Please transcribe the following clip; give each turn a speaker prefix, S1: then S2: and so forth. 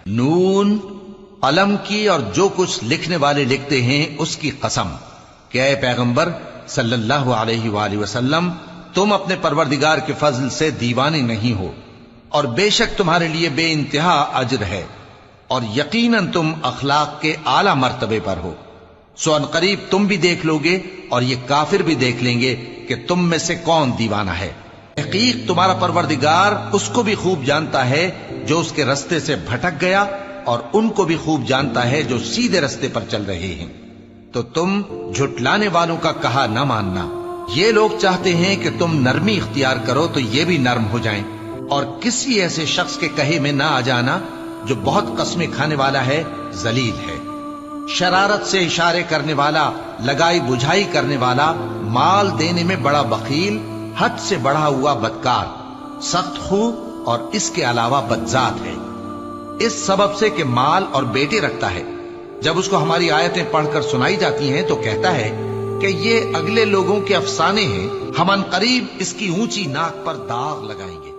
S1: نون، قلم کی اور جو کچھ لکھنے والے لکھتے ہیں اس کی قسم کہ اے پیغمبر صلی اللہ علیہ وآلہ وسلم، تم اپنے پروردگار کے فضل سے دیوانے نہیں ہو، اور بے شک تمہارے لیے بے انتہا اجر ہے، اور یقیناً تم اخلاق کے اعلی مرتبے پر ہو۔ سو ان قریب تم بھی دیکھ لو گے اور یہ کافر بھی دیکھ لیں گے کہ تم میں سے کون دیوانہ ہے۔ حقیق تمہارا پروردگار اس کو بھی خوب جانتا ہے جو اس کے رستے سے بھٹک گیا، اور ان کو بھی خوب جانتا ہے جو سیدھے رستے پر چل رہے ہیں۔ تو تم جھٹلانے والوں کا کہا نہ ماننا۔ یہ لوگ چاہتے ہیں کہ تم نرمی اختیار کرو تو یہ بھی نرم ہو جائیں، اور کسی ایسے شخص کے کہے میں نہ آ جانا جو بہت قسمیں کھانے والا ہے، ذلیل ہے، شرارت سے اشارے کرنے والا، لگائی بجھائی کرنے والا، مال دینے میں بڑا بخیل، حد سے بڑھا ہوا بدکار، سخت خو اور اس کے علاوہ بدذات ہے، اس سبب سے کہ مال اور بیٹے رکھتا ہے۔ جب اس کو ہماری آیتیں پڑھ کر سنائی جاتی ہیں تو کہتا ہے کہ یہ اگلے لوگوں کے افسانے ہیں، ہم ان قریب اس کی اونچی ناک پر داغ لگائیں گے۔